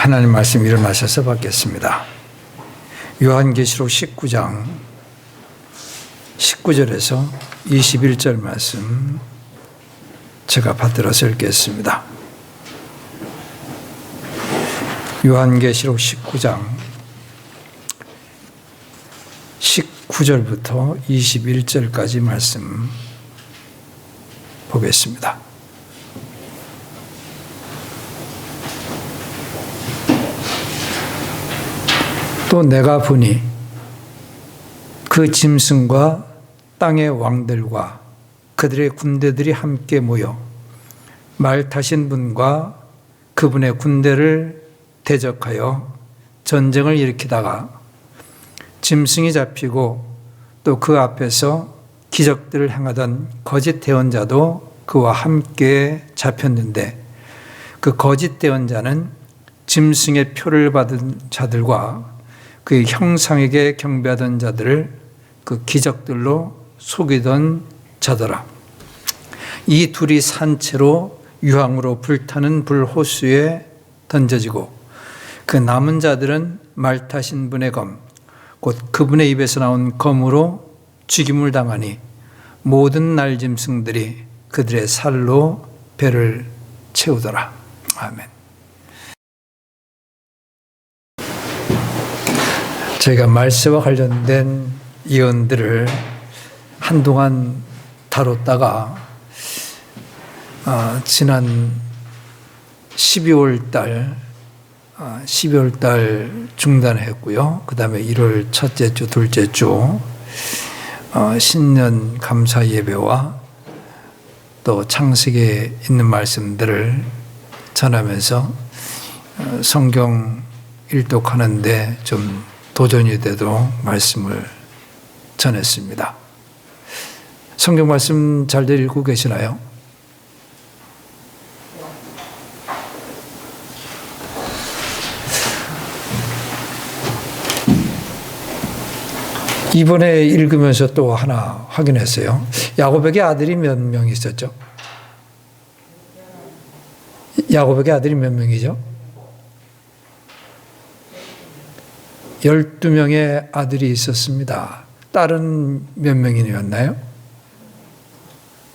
하나님 말씀 일어나셔서 받겠습니다. 요한계시록 19장 19절에서 21절 말씀 제가 받들어서 읽겠습니다. 요한계시록 19장 19절부터 21절까지 말씀 보겠습니다. 또 내가 보니 그 짐승과 땅의 왕들과 그들의 군대들이 함께 모여 말 타신 분과 그분의 군대를 대적하여 전쟁을 일으키다가 짐승이 잡히고 또 그 앞에서 기적들을 행하던 거짓 대언자도 그와 함께 잡혔는데 그 거짓 대언자는 짐승의 표를 받은 자들과 그 형상에게 경배하던 자들을 그 기적들로 속이던 자더라. 이 둘이 산채로 유황으로 불타는 불호수에 던져지고 그 남은 자들은 말 타신 분의 검, 곧 그분의 입에서 나온 검으로 죽임을 당하니 모든 날짐승들이 그들의 살로 배를 채우더라. 아멘. 저희가 말세와 관련된 예언들을 한동안 다뤘다가 지난 12월 달 중단했고요. 그 다음에 1월 첫째 주, 둘째 주 신년 감사 예배와 또 창세기에 있는 말씀들을 전하면서 성경 일독하는데 좀 도전이 되도록 말씀을 전했습니다. 성경 말씀 잘들 읽고 계시나요? 이번에 읽으면서 또 하나 확인했어요. 야곱에게 아들이 몇 명 있었죠? 야곱에게 아들이 몇 명이죠? 12명의 아들이 있었습니다. 딸은 몇 명이었나요?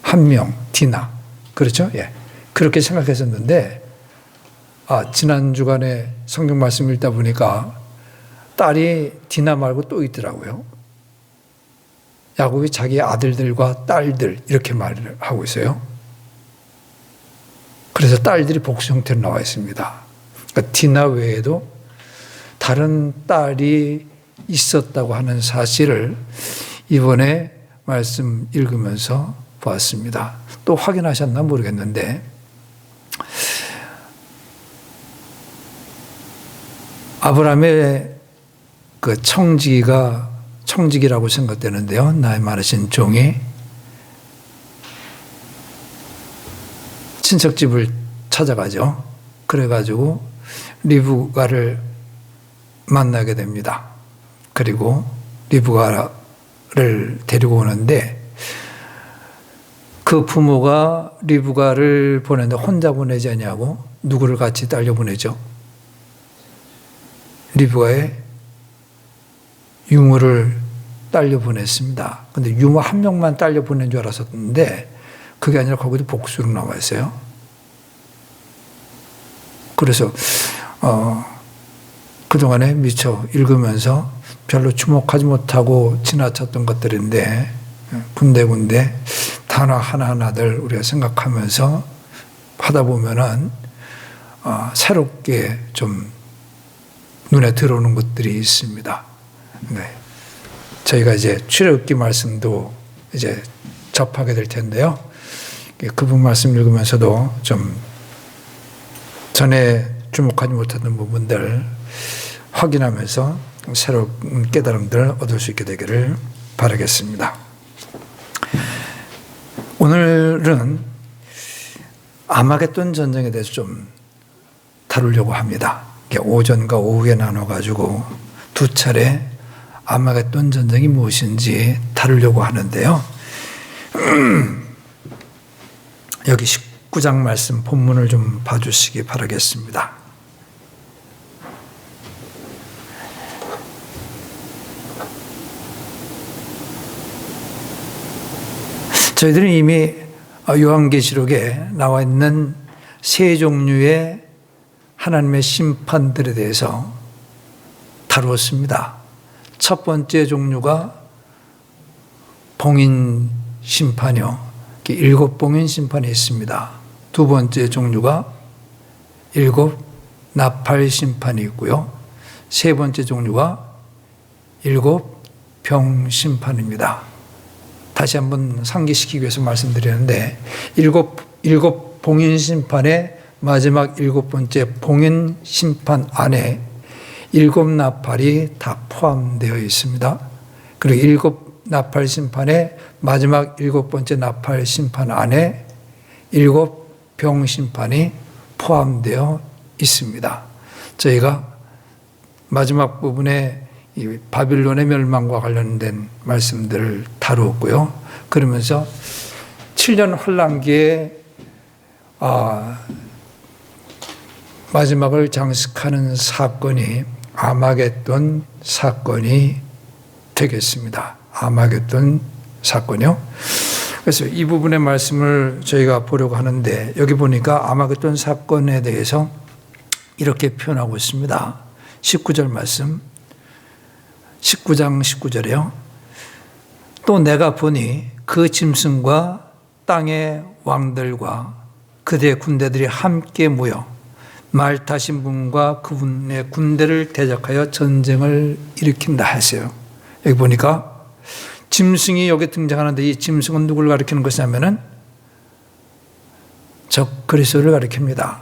1명, 디나. 그렇죠? 예. 그렇게 생각했었는데, 지난 주간에 성경 말씀 읽다 보니까 딸이 디나 말고 또 있더라고요. 야곱이 자기 아들들과 딸들 이렇게 말을 하고 있어요. 그래서 딸들이 복수 형태로 나와 있습니다. 그러니까 디나 외에도 다른 딸이 있었다고 하는 사실을 이번에 말씀 읽으면서 보았습니다. 또 확인하셨나 모르겠는데 아브라함의 그 청지기라고 생각되는데요. 나이 많으신 종이 친척집을 찾아가죠. 그래가지고 리브가를 만나게 됩니다. 그리고 리브가를 데리고 오는데 그 부모가 리브가를 보내는데 혼자 보내지 않냐고 누구를 같이 딸려 보내죠? 리브가의 유모를 딸려 보냈습니다. 근데 유모 한 명만 딸려 보낸 줄 알았었는데 그게 아니라 거기도 복수로 나와 있어요. 그래서 그동안에 미처 읽으면서 별로 주목하지 못하고 지나쳤던 것들인데 군데군데 단어 하나하나들 우리가 생각하면서 하다 보면은 새롭게 좀 눈에 들어오는 것들이 있습니다. 네. 저희가 이제 출애굽기 말씀도 이제 접하게 될 텐데요. 그분 말씀 읽으면서도 좀 전에 주목하지 못했던 부분들 확인하면서 새로운 깨달음들을 얻을 수 있게 되기를 바라겠습니다. 오늘은 아마겟돈 전쟁에 대해서 좀 다루려고 합니다. 오전과 오후에 나눠가지고 두 차례 아마겟돈 전쟁이 무엇인지 다루려고 하는데요. 여기 19장 말씀 본문을 좀 봐주시기 바라겠습니다. 저희들은 이미 요한계시록에 나와 있는 세 종류의 하나님의 심판들에 대해서 다루었습니다. 첫 번째 종류가 봉인 심판이요. 7봉인 심판이 있습니다. 두 번째 종류가 7 나팔 심판이 있고요. 세 번째 종류가 7 병 심판입니다. 다시 한번 상기시키기 위해서 말씀드리는데 일곱 봉인 심판의 마지막 7번째 봉인 심판 안에 7 나팔이 다 포함되어 있습니다. 그리고 7 나팔 심판의 마지막 7번째 나팔 심판 안에 7 병 심판이 포함되어 있습니다. 저희가 마지막 부분에 이 바빌론의 멸망과 관련된 말씀들을 다루었고요. 그러면서 7년 환란기에 마지막을 장식하는 사건이 아마겟돈 사건이 되겠습니다. 아마겟돈 사건이요. 그래서 이 부분의 말씀을 저희가 보려고 하는데 여기 보니까 아마겟돈 사건에 대해서 이렇게 표현하고 있습니다. 19절 말씀, 19장 19절이요. 또 내가 보니 그 짐승과 땅의 왕들과 그들의 군대들이 함께 모여 말 타신 분과 그분의 군대를 대적하여 전쟁을 일으킨다 했어요. 여기 보니까 짐승이 여기 등장하는데 이 짐승은 누구를 가리키는 것이냐면은 적 그리스도를 가리킵니다.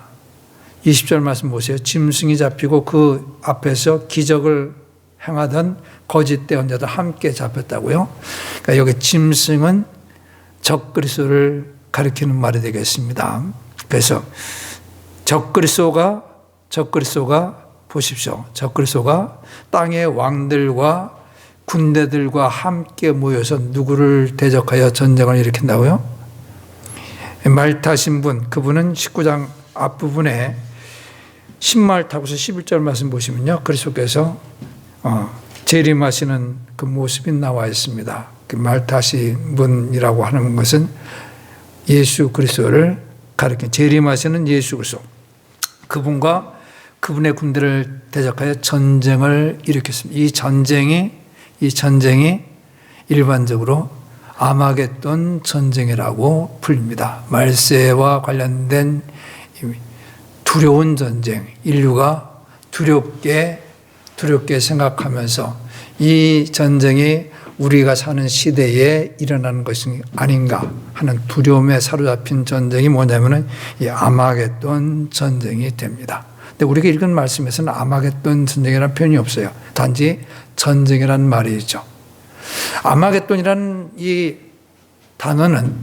20절 말씀 보세요. 짐승이 잡히고 그 앞에서 기적을 행하던 거짓 대언자도 함께 잡혔다고요. 그러니까 여기 짐승은 적 그리스도를 가리키는 말이 되겠습니다. 그래서 적 그리스도가 보십시오. 적 그리스도가 땅의 왕들과 군대들과 함께 모여서 누구를 대적하여 전쟁을 일으킨다고요? 말 타신 분, 그분은 19장 앞부분에 신말 타고서 11절 말씀 보시면요. 그리스도께서 재림하시는 그 모습이 나와 있습니다. 그 말 타신 분이라고 하는 것은 예수 그리스도를 가리키는 재림하시는 예수 그리스도. 그분과 그분의 군대를 대적하여 전쟁을 일으켰습니다. 이 전쟁이 일반적으로 아마겟돈 전쟁이라고 불립니다. 말세와 관련된 두려운 전쟁, 인류가 두렵게 생각하면서 이 전쟁이 우리가 사는 시대에 일어나는 것이 아닌가 하는 두려움에 사로잡힌 전쟁이 뭐냐면은 이 아마겟돈 전쟁이 됩니다. 근데 우리가 읽은 말씀에서는 아마겟돈 전쟁이라는 표현이 없어요. 단지 전쟁이라는 말이죠. 아마겟돈이라는 이 단어는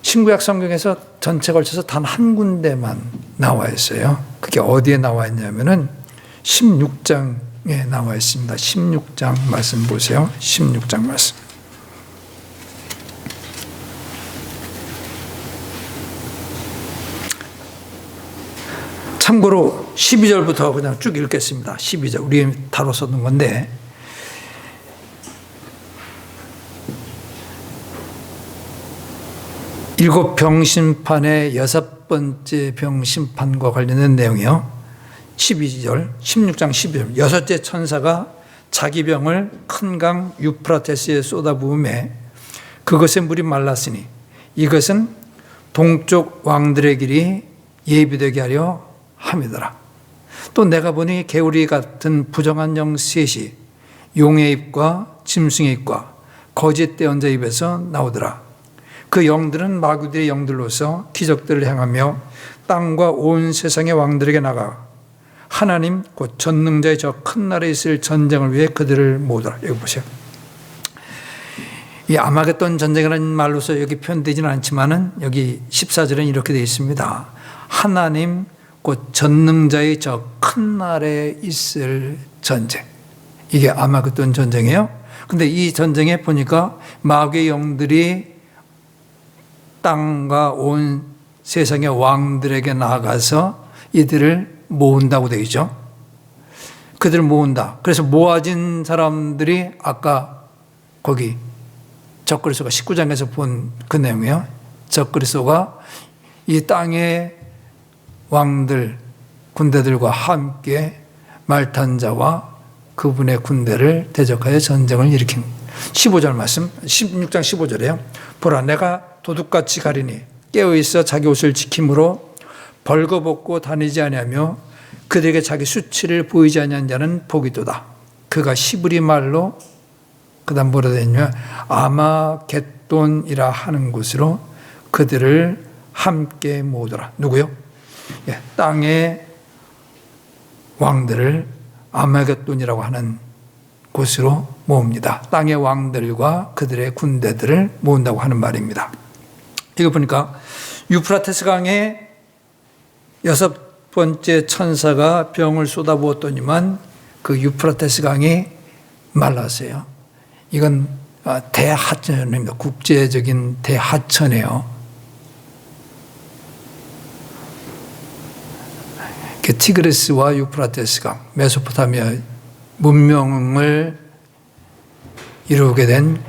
신구약 성경에서 전체 걸쳐서 단 한 군데만 나와 있어요. 그게 어디에 나와 있냐면은 16장에 나와 있습니다. 16장 말씀 보세요. 16장 말씀. 참고로 12절부터 그냥 쭉 읽겠습니다. 12절. 우리 다뤘었던 건데. 일곱 병심판의 6번째 병심판과 관련된 내용이요. 12절, 16장 12절. 여섯째 천사가 자기 병을 큰 강 유프라테스에 쏟아부음에 그것의 물이 말랐으니 이것은 동쪽 왕들의 길이 예비되게 하려 함이더라. 또 내가 보니 개구리 같은 부정한 영 셋이 용의 입과 짐승의 입과 거짓 대언자 입에서 나오더라. 그 영들은 마귀들의 영들로서 기적들을 행하며 땅과 온 세상의 왕들에게 나가 하나님 곧 전능자의 저 큰 날에 있을 전쟁을 위해 그들을 모으더라. 여기 보세요. 이 아마겟돈 전쟁이라는 말로서 여기 표현되지는 않지만은 여기 14절에는 이렇게 되어 있습니다. 하나님 곧 전능자의 저 큰 날에 있을 전쟁. 이게 아마겟돈 전쟁이에요. 근데 이 전쟁에 보니까 마귀의 영들이 땅과 온 세상의 왕들에게 나아가서 이들을 모은다고 되어 있죠. 그들을 모은다. 그래서 모아진 사람들이 아까 거기 적그리스도가 19장에서 본 그 내용이에요. 적그리스도가 이 땅의 왕들, 군대들과 함께 말탄 자와 그분의 군대를 대적하여 전쟁을 일으킨 15절 말씀, 16장 15절이에요. 보라, 내가 도둑같이 가리니 깨어있어 자기 옷을 지킴으로 벌거벗고 다니지 아니하며 그들에게 자기 수치를 보이지 아니한 자는 복이도다. 그가 히브리 말로 그 다음 뭐라 되냐면 아마겟돈이라 하는 곳으로 그들을 함께 모으더라. 누구요? 예, 땅의 왕들을 아마겟돈이라고 하는 곳으로 모읍니다. 땅의 왕들과 그들의 군대들을 모은다고 하는 말입니다. 이거 보니까 유프라테스 강에 6번째 천사가 병을 쏟아부었더니만 그 유프라테스 강이 말랐어요. 이건 대하천입니다. 국제적인 대하천이에요. 티그리스와 유프라테스 강, 메소포타미아 문명을 이루게 된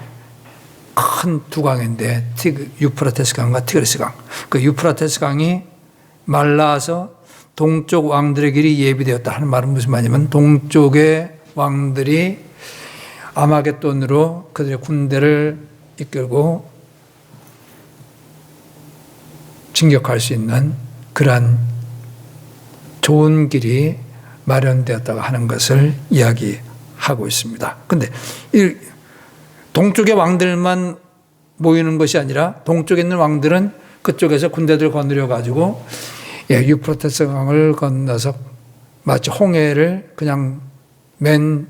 큰 두 강인데 유프라테스 강과 티그리스 강. 그 유프라테스 강이 말라서 동쪽 왕들의 길이 예비되었다 하는 말은 무슨 말이냐면 동쪽의 왕들이 아마겟돈으로 그들의 군대를 이끌고 진격할 수 있는 그러한 좋은 길이 마련되었다고 하는 것을 이야기하고 있습니다. 그런데 이 동쪽의 왕들만 모이는 것이 아니라 동쪽에 있는 왕들은 그쪽에서 군대들 거느려 가지고 유프라테스 강을 건너서 마치 홍해를 그냥 맨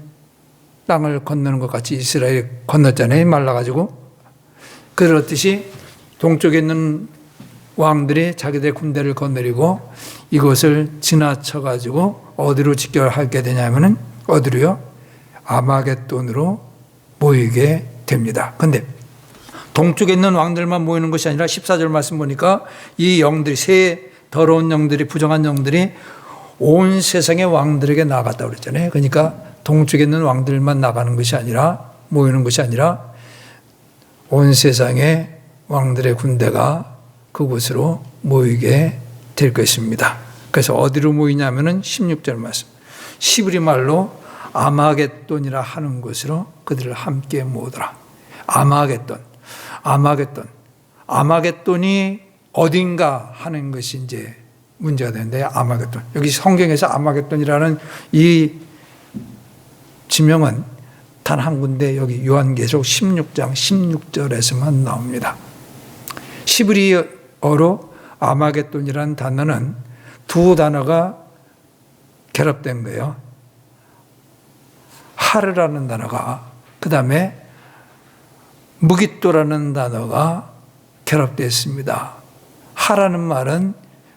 땅을 건너는 것 같이 이스라엘이 건넜잖아요. 말라가지고. 그렇듯이 동쪽에 있는 왕들이 자기들의 군대를 건너리고 이것을 지나쳐가지고 어디로 직결하게 되냐면은 어디로요? 아마겟돈으로 모이게 됩니다. 근데 동쪽에 있는 왕들만 모이는 것이 아니라 14절 말씀 보니까 이 영들이, 새 더러운 영들이, 부정한 영들이 온 세상의 왕들에게 나갔다고 그랬잖아요. 그러니까 동쪽에 있는 왕들만 나가는 것이 아니라, 모이는 것이 아니라 온 세상의 왕들의 군대가 그곳으로 모이게 될 것입니다. 그래서 어디로 모이냐면은 16절 말씀. 히브리 말로 아마겟돈이라 하는 곳으로 그들을 함께 모으더라. 아마겟돈이 어딘가 하는 것이 이제 문제가 되는데, 아마겟돈. 여기 성경에서 아마겟돈이라는 이 지명은 단 한 군데 여기 요한계시록 16장 16절에서만 나옵니다. 히브리어로 아마겟돈이라는 단어는 두 단어가 결합된 거예요. 하르라는 단어가, 그 다음에 무깃도라는 단어가 결합되어 있습니다. 하라는 말은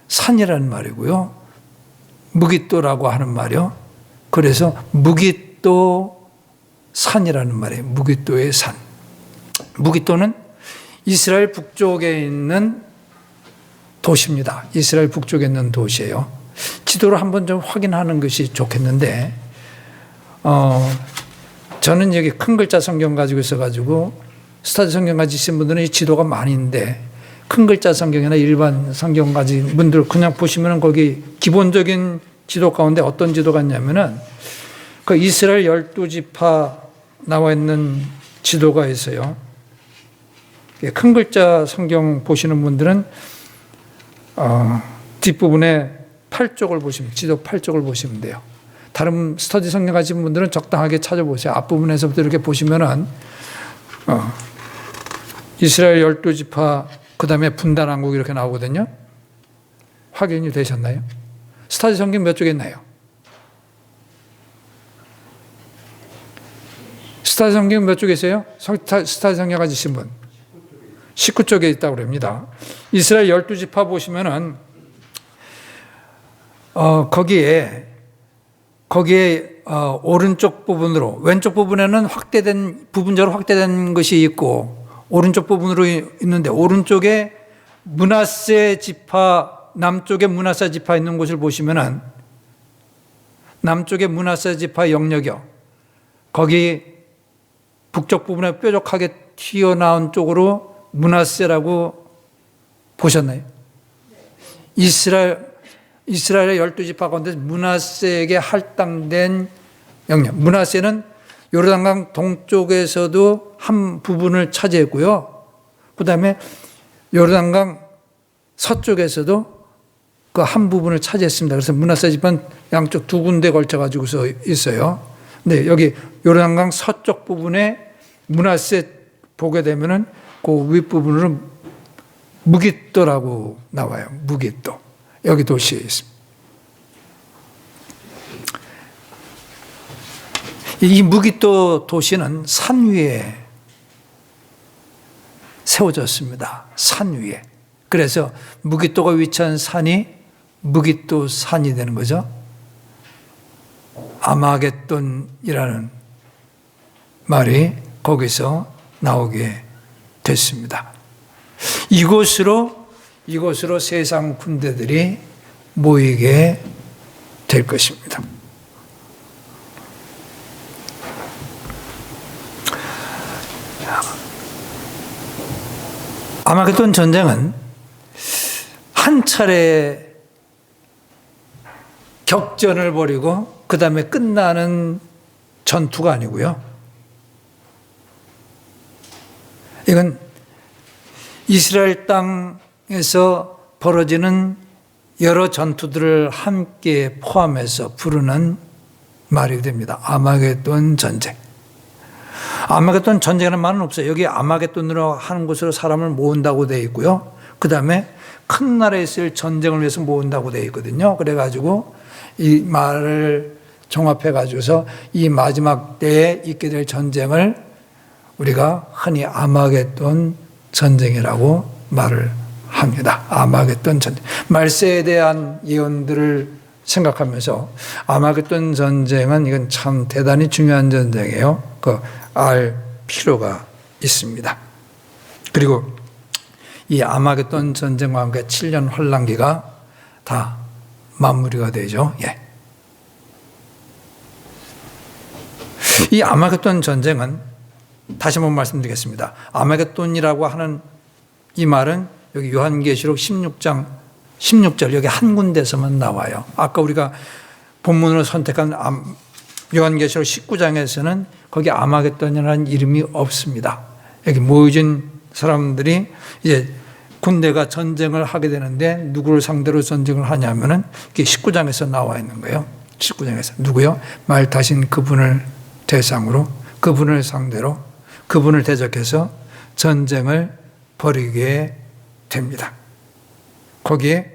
산이라는 말이고요. 무깃도라고 하는 말이요. 그래서 무깃도 산이라는 말이에요. 무깃도의 산. 무깃도는 이스라엘 북쪽에 있는 도시입니다. 이스라엘 북쪽에 있는 도시예요. 지도를 한번 좀 확인하는 것이 좋겠는데, 저는 여기 큰 글자 성경 가지고 있어가지고 스타디 성경 가지신 분들은 이 지도가 많이 있는데, 큰 글자 성경이나 일반 성경 가진 분들 그냥 보시면은 거기 기본적인 지도 가운데 어떤 지도가 있냐면은 그 이스라엘 12지파 나와 있는 지도가 있어요. 큰 글자 성경 보시는 분들은 뒷부분에 8쪽을 보시면, 지도 8쪽을 보시면 돼요. 다른 스터디 성경 가진 분들은 적당하게 찾아보세요. 앞부분에서부터 이렇게 보시면은 이스라엘 12지파, 그 다음에 분단왕국 이렇게 나오거든요. 확인이 되셨나요? 스터디 성경 몇 쪽에 있나요? 스터디 성경 몇 쪽에 있어요? 스터디 성경 가지신 분? 19쪽에 있다고 합니다. 이스라엘 12지파 보시면은 거기에 오른쪽 부분으로, 왼쪽 부분에는 부분적으로 확대된 것이 있고 오른쪽 부분으로 있는데, 오른쪽에 므낫세 지파, 남쪽에 므낫세 지파 있는 곳을 보시면은 남쪽에 므낫세 지파 영역이요. 거기 북쪽 부분에 뾰족하게 튀어나온 쪽으로 므낫세라고 보셨나요? 이스라엘의 12지파 가운데 므낫세에게 할당된 영역. 므낫세는 요르단강 동쪽에서도 한 부분을 차지했고요. 그 다음에 요르단강 서쪽에서도 그 한 부분을 차지했습니다. 그래서 므낫세 지파는 양쪽 두 군데 걸쳐가지고서 있어요. 근데 여기 요르단강 서쪽 부분에 므낫세 보게 되면은 그 윗부분으로 무깃도라고 나와요. 무깃도. 여기 도시에 있습니다. 이 무깃도 도시는 산 위에 세워졌습니다. 산 위에. 그래서 무깃도가 위치한 산이 무깃도 산이 되는 거죠. 아마겟돈이라는 말이 거기서 나오게 됐습니다. 이곳으로 세상 군대들이 모이게 될 것입니다. 아마겟돈 전쟁은 한 차례 격전을 벌이고 그 다음에 끝나는 전투가 아니고요. 이건 이스라엘 땅에서 벌어지는 여러 전투들을 함께 포함해서 부르는 말이 됩니다. 아마겟돈 전쟁. 아마겟돈 전쟁이라는 말은 없어요. 여기 아마겟돈으로 하는 곳으로 사람을 모은다고 되어 있고요. 그 다음에 큰 나라에 있을 전쟁을 위해서 모은다고 되어 있거든요. 그래가지고 이 말을 종합해가지고서 이 마지막 때에 있게 될 전쟁을 우리가 흔히 아마겟돈 전쟁이라고 말을 합니다. 아마겟돈 전쟁. 말세에 대한 예언들을 생각하면서 아마겟돈 전쟁은 이건 참 대단히 중요한 전쟁이에요. 알 필요가 있습니다. 그리고 이 아마겟돈 전쟁과 함께 7년 환란기가 다 마무리가 되죠. 예. 이 아마겟돈 전쟁은 다시 한번 말씀드리겠습니다. 아마겟돈이라고 하는 이 말은 여기 요한계시록 16장 16절 여기 한 군데서만 나와요. 아까 우리가 본문으로 선택한 요한계시록 19장에서는 거기 아마겟돈이라는 이름이 없습니다. 여기 모여진 사람들이 이제 군대가 전쟁을 하게 되는데 누구를 상대로 전쟁을 하냐면은 이게 19장에서 나와 있는 거예요. 19장에서 누구요? 말 타신 그분을 대상으로 그분을 상대로 그분을 대적해서 전쟁을 벌이게 됩니다. 거기에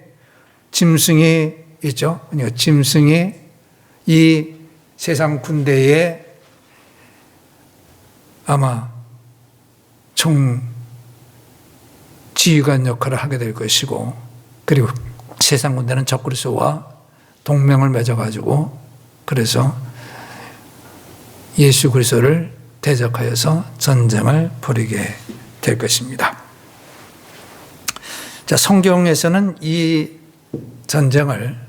짐승이 있죠. 짐승이 이 세상 군대에 아마 총 지휘관 역할을 하게 될 것이고, 그리고 세상 군대는 적그리스도와 동맹을 맺어가지고 그래서 예수 그리스도를 대적하여서 전쟁을 벌이게 될 것입니다. 자, 성경에서는 이 전쟁을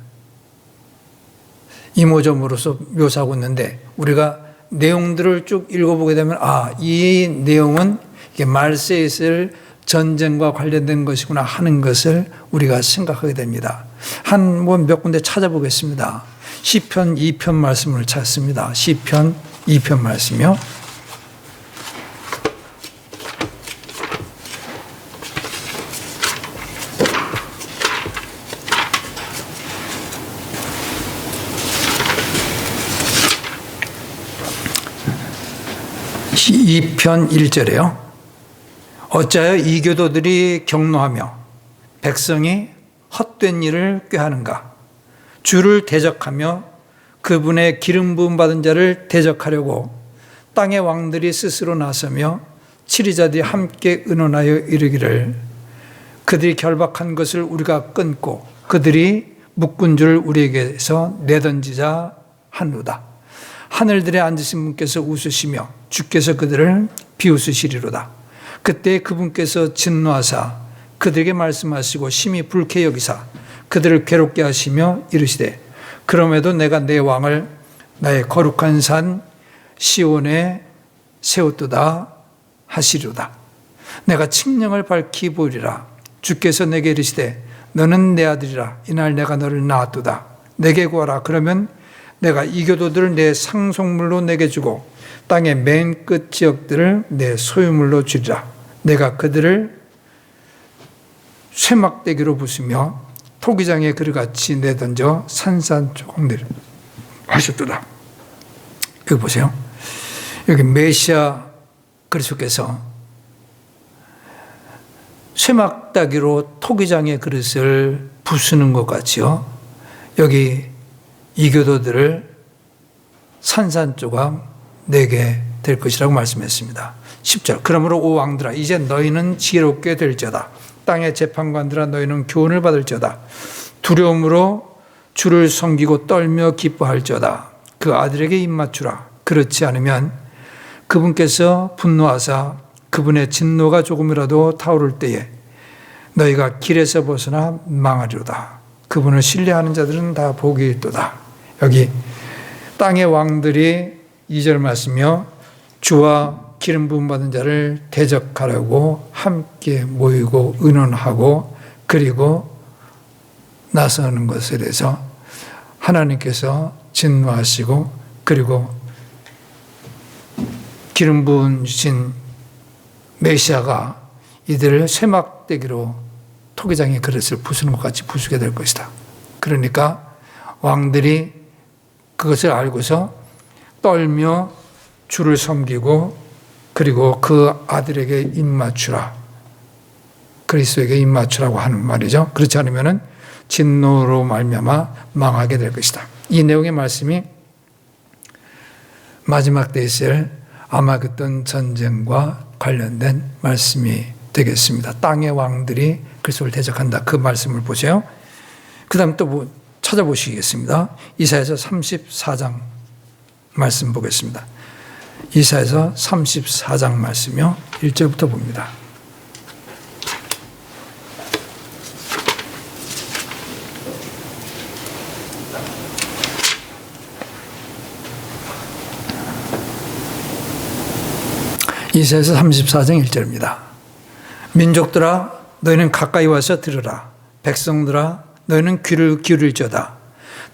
이모저모로서 묘사하고 있는데 우리가 내용들을 쭉 읽어보게 되면 이 내용은 이게 말세에 있을 전쟁과 관련된 것이구나 하는 것을 우리가 생각하게 됩니다. 몇 군데 찾아보겠습니다. 시편 2편 말씀을 찾습니다. 시편 2편 말씀이요. 이 편 1절에요. 어찌하여 이교도들이 경노하며 백성이 헛된 일을 꾀하는가? 주를 대적하며 그분의 기름 부음 받은 자를 대적하려고 땅의 왕들이 스스로 나서며 치리자들이 함께 의논하여 이르기를 그들이 결박한 것을 우리가 끊고 그들이 묶은 줄을 우리에게서 내던지자 하노다. 하늘들에 앉으신 분께서 웃으시며 주께서 그들을 비웃으시리로다. 그때 그분께서 진노하사 그들에게 말씀하시고 심히 불쾌 여기사 그들을 괴롭게 하시며 이르시되 그럼에도 내가 내 왕을 나의 거룩한 산 시온에 세웠도다 하시리로다. 내가 칙령을 밝히 보이리라. 주께서 내게 이르시되 너는 내 아들이라. 이날 내가 너를 낳았도다. 내게 구하라. 그러면 내가 이 교도들을 내 상속물로 내게 주고 땅의 맨 끝 지역들을 내 소유물로 주리라. 내가 그들을 쇠막대기로 부수며 토기장에 그릇같이 내던져 산산조각내리라 하셨도다. 여기 보세요. 여기 메시아 그리스도께서 쇠막대기로 토기장의 그릇을 부수는 것 같지요. 여기 이 교도들을 산산조각 내게 될 것이라고 말씀했습니다. 10절 그러므로 오 왕들아 이제 너희는 지혜롭게 될지어다. 땅의 재판관들아 너희는 교훈을 받을지어다. 두려움으로 주를 섬기고 떨며 기뻐할지어다. 그 아들에게 입맞추라. 그렇지 않으면 그분께서 분노하사 그분의 진노가 조금이라도 타오를 때에 너희가 길에서 벗어나 망하리로다. 그분을 신뢰하는 자들은 다 복이 있도다. 여기 땅의 왕들이 2절 말씀이요. 주와 기름 부음 받은 자를 대적하려고 함께 모이고 의논하고 그리고 나서는 것에 대해서 하나님께서 진노하시고 그리고 기름 부으신 메시아가 이들을 쇠막대기로 토기장의 그릇을 부수는 것 같이 부수게 될 것이다. 그러니까 왕들이 그것을 알고서 떨며 주를 섬기고 그리고 그 아들에게 입맞추라. 그리스도에게 입맞추라고 하는 말이죠. 그렇지 않으면 진노로 말미암아 망하게 될 것이다. 이 내용의 말씀이 마지막 때에 있을 아마겟돈 전쟁과 관련된 말씀이 되겠습니다. 땅의 왕들이 그리스도를 대적한다. 그 말씀을 보세요. 그 다음 또 찾아보시겠습니다. 이사야서 34장 말씀 보겠습니다. 이사야서 34장 말씀이요. 1절부터 봅니다. 이사야서 34장 1절입니다. 민족들아 너희는 가까이 와서 들으라. 백성들아 너희는 귀를 기울일지어다.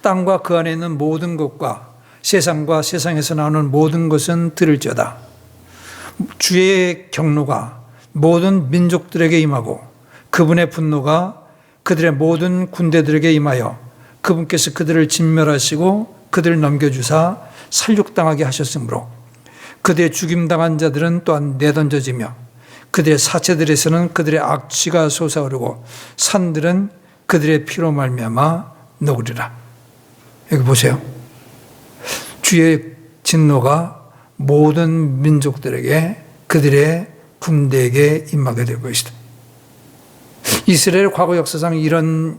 땅과 그 안에 있는 모든 것과 세상과 세상에서 나오는 모든 것은 들을지어다. 주의 경노가 모든 민족들에게 임하고 그분의 분노가 그들의 모든 군대들에게 임하여 그분께서 그들을 진멸하시고 그들을 넘겨주사 살육당하게 하셨으므로 그들의 죽임당한 자들은 또한 내던져지며 그들의 사체들에서는 그들의 악취가 솟아오르고 산들은 그들의 피로 말미암아 녹으리라. 여기 보세요. 주의 진노가 모든 민족들에게 그들의 군대에게 임하게 될 것이다. 이스라엘 과거 역사상 이런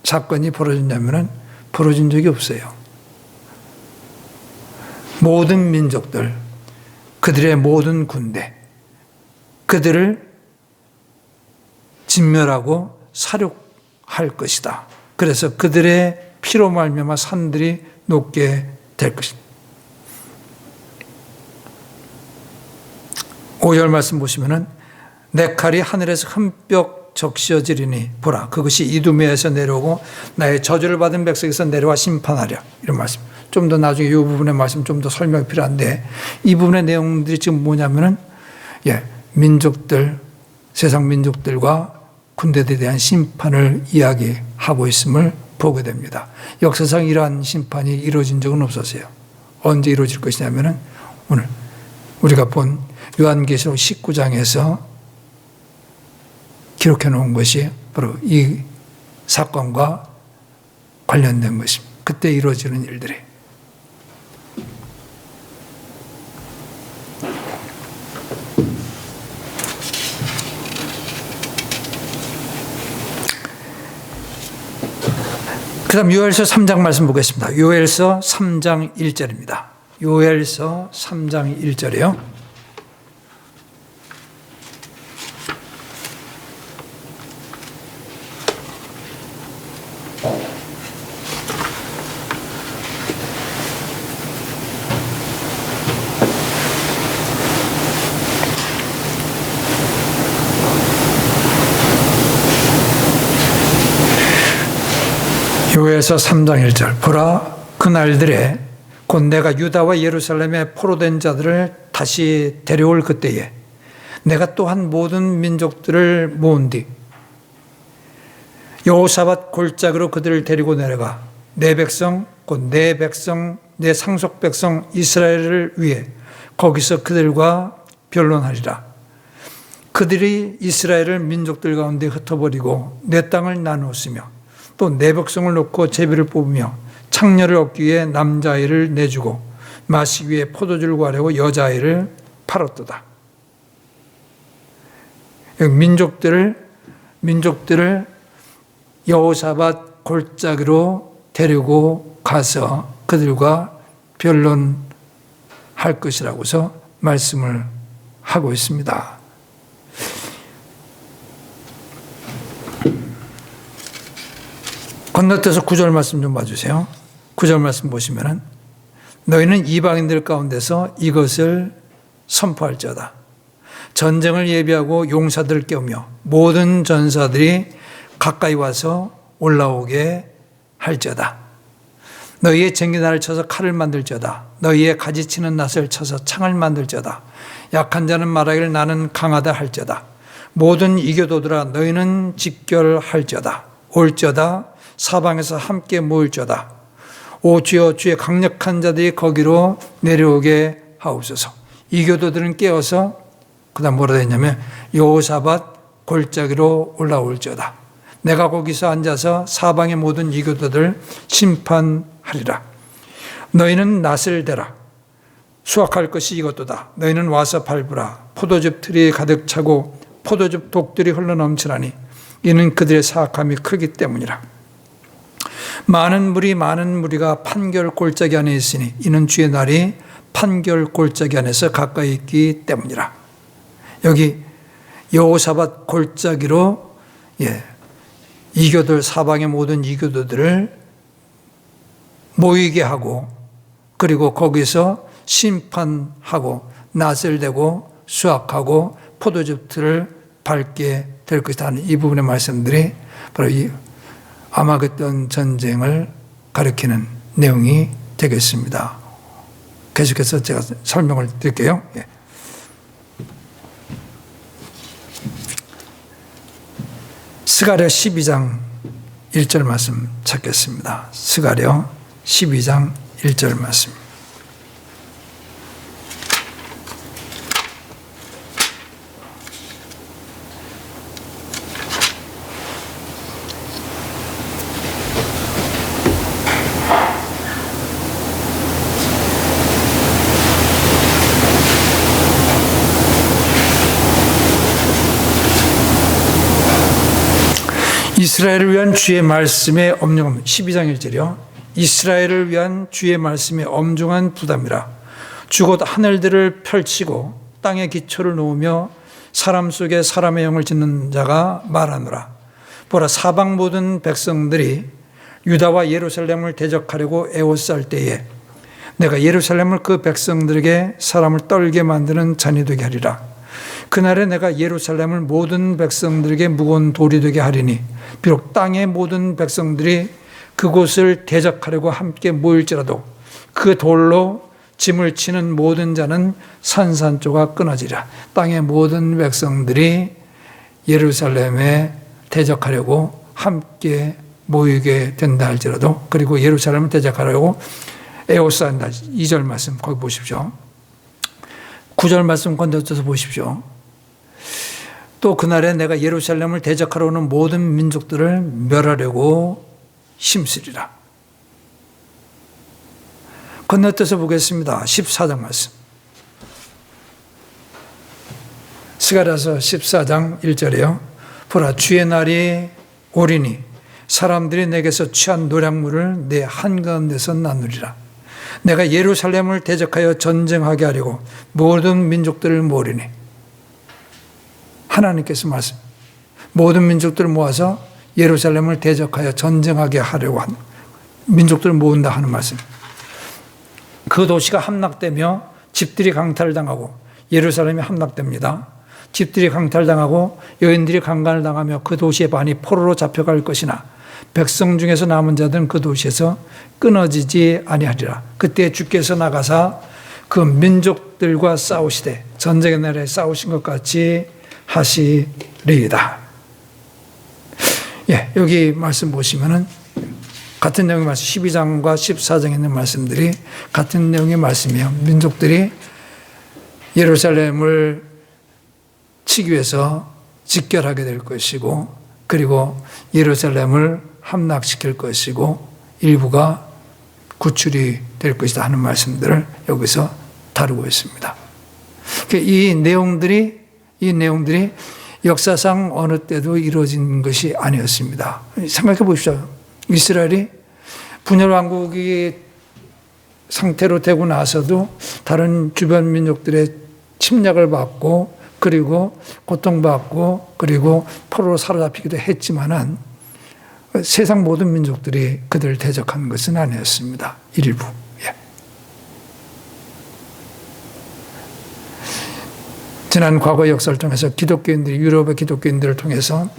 사건이 벌어졌냐면 벌어진 적이 없어요. 모든 민족들, 그들의 모든 군대, 그들을 진멸하고 살육할 것이다. 그래서 그들의 피로 말미암아 산들이 녹게 될 것입니다. 5절 말씀 보시면은 내 칼이 하늘에서 흠뻑 적셔지리니 보라 그것이 이두메에서 내려오고 나의 저주를 받은 백성에서 내려와 심판하랴. 이런 말씀. 좀 더 나중에 이 부분의 말씀 좀 더 설명이 필요한데 이 부분의 내용들이 지금 뭐냐면은 민족들, 세상 민족들과 군대들에 대한 심판을 이야기하고 있음을 보게 됩니다. 역사상 이러한 심판이 이루어진 적은 없었어요. 언제 이루어질 것이냐면은 오늘 우리가 본 요한계시록 19장에서 기록해 놓은 것이 바로 이 사건과 관련된 것입니다. 그때 이루어지는 일들이. 그 다음 요엘서 3장 말씀 보겠습니다. 요엘서 3장 1절입니다. 요엘서 3장 1절이요. 교회에서 3장 1절 보라 그날들에 곧 내가 유다와 예루살렘에 포로된 자들을 다시 데려올 그때에 내가 또한 모든 민족들을 모은 뒤 여호사밧 골짜기로 그들을 데리고 내려가 내 백성 곧 내 백성 내 상속 백성 이스라엘을 위해 거기서 그들과 변론하리라. 그들이 이스라엘을 민족들 가운데 흩어버리고 내 땅을 나누었으며 또 내 백성을 놓고 제비를 뽑으며 창녀를 얻기 위해 남자아이를 내주고 마시기 위해 포도주를 구하려고 여자아이를 팔았도다. 민족들을 여호사밧 골짜기로 데리고 가서 그들과 변론할 것이라고서 말씀을 하고 있습니다. 건너뛰어서 9절 말씀 좀 봐주세요. 9절 말씀 보시면은 너희는 이방인들 가운데서 이것을 선포할지어다. 전쟁을 예비하고 용사들을 깨우며 모든 전사들이 가까이 와서 올라오게 할지어다. 너희의 쟁기날을 쳐서 칼을 만들지어다. 너희의 가지치는 낫을 쳐서 창을 만들지어다. 약한 자는 말하기를 나는 강하다 할지어다. 모든 이교도들아 너희는 집결할지어다. 올지어다. 사방에서 함께 모일지어다. 오 주여 주의 강력한 자들이 거기로 내려오게 하옵소서. 이교도들은 깨어서 그 다음 뭐라 했냐면 여호사밧 골짜기로 올라올지어다. 내가 거기서 앉아서 사방의 모든 이교도들 심판하리라. 너희는 낫을 대라. 수확할 것이 이것도다. 너희는 와서 밟으라. 포도즙 틀이 가득 차고 포도즙 독들이 흘러넘치라니 이는 그들의 사악함이 크기 때문이라. 많은 무리가 판결 골짜기 안에 있으니 이는 주의 날이 판결 골짜기 안에서 가까이 있기 때문이라. 여기 여호사밧 골짜기로 이교들 사방의 모든 이교도들을 모이게 하고 그리고 거기서 심판하고 낫을 대고 수확하고 포도즙들을 밟게 될 것이다 하는 이 부분의 말씀들이 바로 이 아마겟돈 전쟁을 가리키는 내용이 되겠습니다. 계속해서 제가 설명을 드릴게요. 스가랴 12장 1절 말씀 찾겠습니다. 스가랴 12장 1절 말씀. 이스라엘을 위한 주의 말씀의 엄중함 12장 1절이요. 이스라엘을 위한 주의 말씀의 엄중한 부담이라. 주 곧 하늘들을 펼치고 땅에 기초를 놓으며 사람 속에 사람의 영을 짓는 자가 말하노라. 보라 사방 모든 백성들이 유다와 예루살렘을 대적하려고 애워쌀 때에 내가 예루살렘을 그 백성들에게 사람을 떨게 만드는 잔이 되게 하리라. 그날에 내가 예루살렘을 모든 백성들에게 무거운 돌이 되게 하리니 비록 땅의 모든 백성들이 그곳을 대적하려고 함께 모일지라도 그 돌로 짐을 치는 모든 자는 산산조각 끊어지리라. 땅의 모든 백성들이 예루살렘에 대적하려고 함께 모이게 된다 할지라도 그리고 예루살렘을 대적하려고 에워싼다. 2절 말씀 거기 보십시오. 9절 말씀 건너뛰어서 보십시오. 또 그날에 내가 예루살렘을 대적하러 오는 모든 민족들을 멸하려고 힘쓰리라. 건너뛰어서 보겠습니다. 14장 말씀. 스가랴서 14장 1절에요. 보라 주의 날이 오리니 사람들이 내게서 취한 노략물을 내 한가운데서 나누리라. 내가 예루살렘을 대적하여 전쟁하게 하려고 모든 민족들을 모으리니 하나님께서 말씀 모든 민족들을 모아서 예루살렘을 대적하여 전쟁하게 하려고 하는 민족들을 모은다 하는 말씀. 그 도시가 함락되며 집들이 강탈당하고 예루살렘이 함락됩니다. 집들이 강탈당하고 여인들이 강간을 당하며 그 도시의 반이 포로로 잡혀갈 것이나 백성 중에서 남은 자들은 그 도시에서 끊어지지 아니하리라. 그때 주께서 나가사 그 민족들과 싸우시되 전쟁의 날에 싸우신 것 같이 하시리이다. 예, 여기 말씀 보시면은 같은 내용의 말씀 12장과 14장에 있는 말씀들이 같은 내용의 말씀이에요. 민족들이 예루살렘을 치기 위해서 직결하게 될 것이고, 그리고 예루살렘을 함락시킬 것이고 일부가 구출이 될 것이다 하는 말씀들을 여기서 다루고 있습니다. 이 내용들이 역사상 어느 때도 이루어진 것이 아니었습니다. 생각해 보십시오. 이스라엘이 분열 왕국이 상태로 되고 나서도 다른 주변 민족들의 침략을 받고, 그리고 고통받고, 그리고 포로로 사로잡히기도 했지만은 세상 모든 민족들이 그들을 대적한 것은 아니었습니다. 일부. 예. 지난 과거 역사를 통해서 기독교인들이, 유럽의 기독교인들을 통해서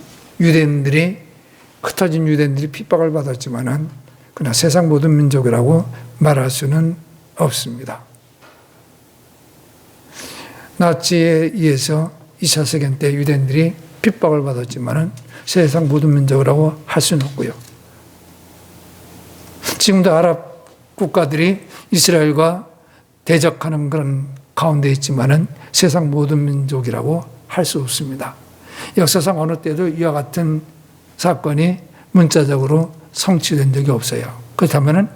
흩어진 유대인들이 핍박을 받았지만은 그러나 세상 모든 민족이라고 말할 수는 없습니다. 나치에 의해서 2차 세계 때 유대인들이 핍박을 받았지만은 세상 모든 민족이라고 할 수는 없고요. 지금도 아랍 국가들이 이스라엘과 대적하는 그런 가운데 있지만은 세상 모든 민족이라고 할 수 없습니다. 역사상 어느 때도 이와 같은 사건이 문자적으로 성취된 적이 없어요. 그렇다면은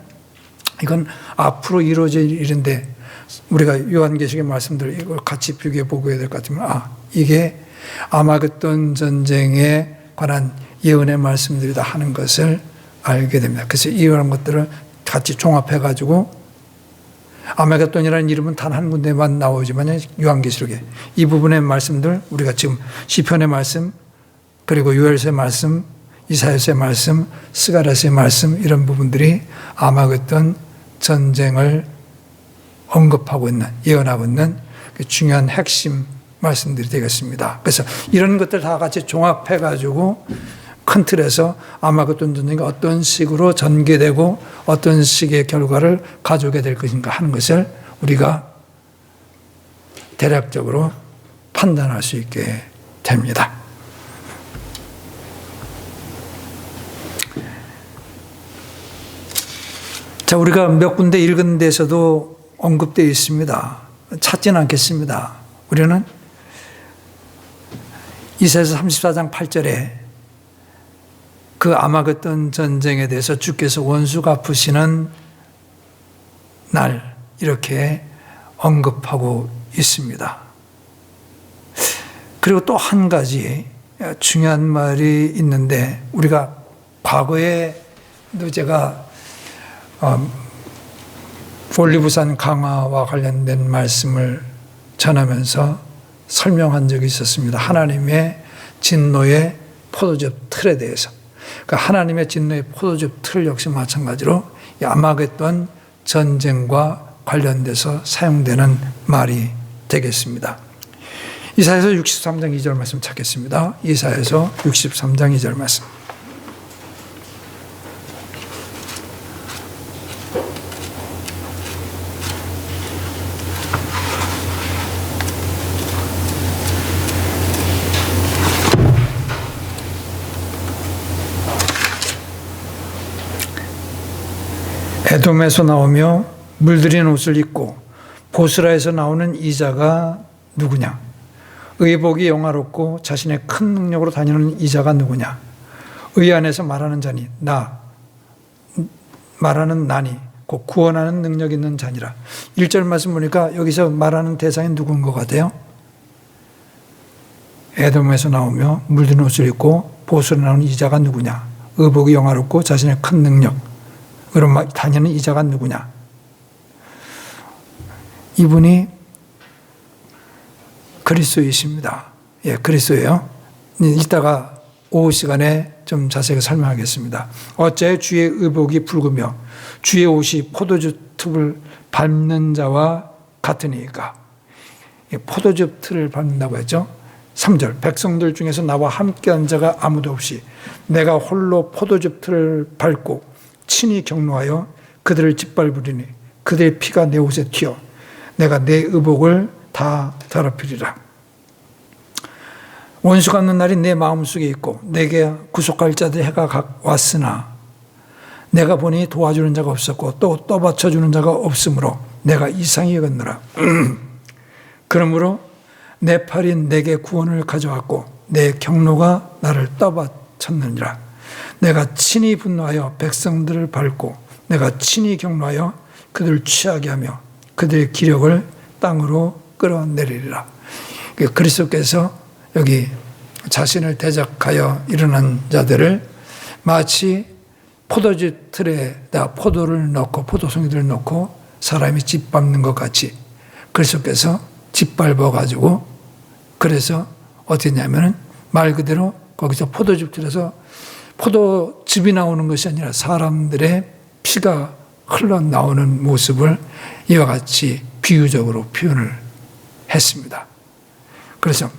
이건 앞으로 이루어질 일인데 우리가 요한계시록의 말씀들 이걸 같이 비교해 보고 해야 될 것 같으면 이게 아마겟돈 전쟁에 관한 예언의 말씀들이다 하는 것을 알게 됩니다. 그래서 이런 것들을 같이 종합해 가지고 아마겟돈이라는 이름은 단 한 군데만 나오지만 요한계시록에 이 부분의 말씀들 우리가 지금 시편의 말씀, 그리고 요엘서의 말씀, 이사야서의 말씀, 스가랴서의 말씀, 이런 부분들이 아마겟돈 전쟁을 언급하고 있는, 예언하고 있는 중요한 핵심 말씀들이 되겠습니다. 그래서 이런 것들 다 같이 종합해 가지고 큰 틀에서 아마겟돈 전쟁이 어떤 식으로 전개되고 어떤 식의 결과를 가져오게 될 것인가 하는 것을 우리가 대략적으로 판단할 수 있게 됩니다. 자, 우리가 몇 군데 읽은 데서도 언급되어 있습니다. 찾지는 않겠습니다. 우리는 이사야서 34장 8절에 그 아마겟돈 전쟁에 대해서 주께서 원수 갚으시는 날 이렇게 언급하고 있습니다. 그리고 또 한 가지 중요한 말이 있는데 우리가 과거에도 제가 올리브산 강화와 관련된 말씀을 전하면서 설명한 적이 있었습니다. 하나님의 진노의 포도즙 틀에 대해서. 그러니까 하나님의 진노의 포도즙 틀 역시 마찬가지로 이 아마겟돈 전쟁과 관련돼서 사용되는 말이 되겠습니다. 이사야서 63장 2절 말씀 찾겠습니다. 이사야서 63장 2절 말씀. 에돔에서 나오며 물들인 옷을 입고 보스라에서 나오는 이자가 누구냐? 의복이 영화롭고 자신의 큰 능력으로 다니는 이자가 누구냐? 의 안에서 말하는 자니 말하는 나니 곧 구원하는 능력 있는 자니라. 1절 말씀 보니까 여기서 말하는 대상이 누군 것 같아요? 에돔에서 나오며 물든 옷을 입고 보스로 나오는 이자가 누구냐? 의복이 영화롭고 자신의 큰 능력으로 다니는 이자가 누구냐? 이분이 그리스도이십니다. 예, 그리스도예요. 이따가 오후 시간에 좀 자세히 설명하겠습니다. 어째 주의 의복이 붉으며 주의 옷이 포도주 틈을 밟는 자와 같으니까. 포도주 틀을 밟는다고 했죠. 3절 백성들 중에서 나와 함께한 자가 아무도 없이 내가 홀로 포도즙 틀을 밟고 친히 경노하여 그들을 짓밟으리니 그들의 피가 내 옷에 튀어 내가 내 의복을 다 더럽히리라. 원수 갚는 날이 내 마음속에 있고 내게 구속할 자들의 해가 왔으나 내가 보니 도와주는 자가 없었고 또 떠받쳐주는 자가 없으므로 내가 이상히 여겼노라. 그러므로 내 팔이 내게 구원을 가져왔고 내 경로가 나를 떠받쳤느니라. 내가 친히 분노하여 백성들을 밟고 내가 친히 경노하여 그들을 취하게 하며 그들의 기력을 땅으로 끌어내리리라. 그리스도께서 여기 자신을 대적하여 일어난 자들을 마치 포도주 틀에다 포도를 넣고 포도송이들을 넣고 사람이 짓밟는 것 같이 그리스도께서 짓밟아 가지고 그래서 어떻게 했냐면은 말 그대로 거기서 포도즙 틀에서 포도즙이 나오는 것이 아니라 사람들의 피가 흘러나오는 모습을 이와 같이 비유적으로 표현을 했습니다. 그래서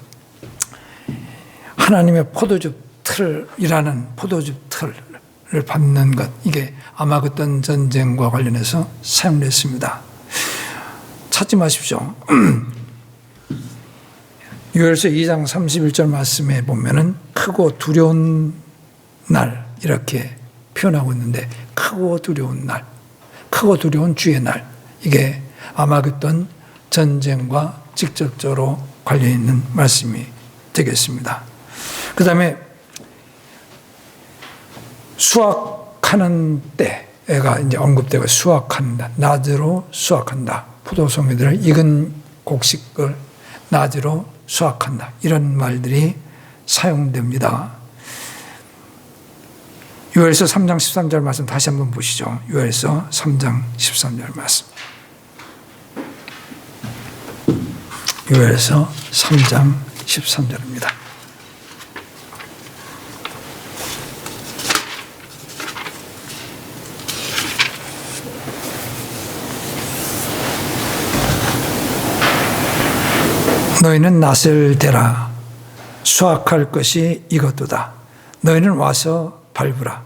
하나님의 포도즙 틀이라는 포도즙 틀을 받는 것, 이게 아마겟돈 전쟁과 관련해서 사용됐습니다. 찾지 마십시오. 요엘서 2장 31절 말씀에 보면은 크고 두려운 날 이렇게 표현하고 있는데 크고 두려운 날, 크고 두려운 주의 날, 이게 아마겟돈 전쟁과 직접적으로 관련 있는 말씀이 되겠습니다. 그 다음에 수확하는 때가 이제 언급되고 수확한다. 낮으로 수확한다. 포도송이들을 익은 곡식을 낮으로 수확한다. 이런 말들이 사용됩니다. 요엘서 3장 13절 말씀 다시 한번 보시죠. 요엘서 3장 13절 말씀. 요엘서 3장 13절입니다. 너희는 낫을 대라. 수확할 것이 이것도다. 너희는 와서 밟으라.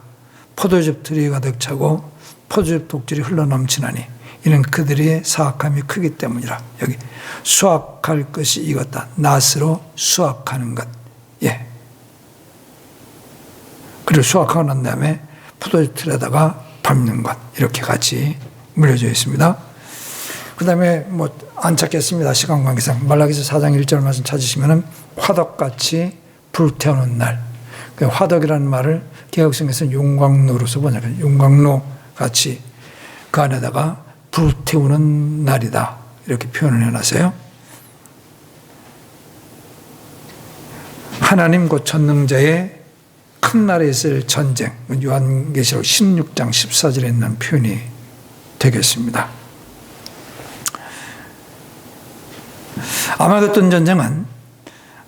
포도즙 틀이 가득 차고 포도즙 독질이 흘러넘치나니 이는 그들의 사악함이 크기 때문이라. 여기 수확할 것이 이것다. 낫으로 수확하는 것. 예. 그리고 수확하고 난 다음에 포도즙 틀에다가 밟는 것. 이렇게 같이 물려져 있습니다. 그 다음에 안 찾겠습니다. 시간 관계상. 말라기서 4장 1절 말씀 찾으시면은 화덕같이 불태우는 날. 그 화덕이라는 말을 개혁성에서는 용광로로서 번역해요. 용광로 같이 그 안에다가 불태우는 날이다. 이렇게 표현을 해놨어요. 하나님 곧 전능자의 큰 날에 있을 전쟁. 요한계시록 16장 14절에 있는 표현이 되겠습니다.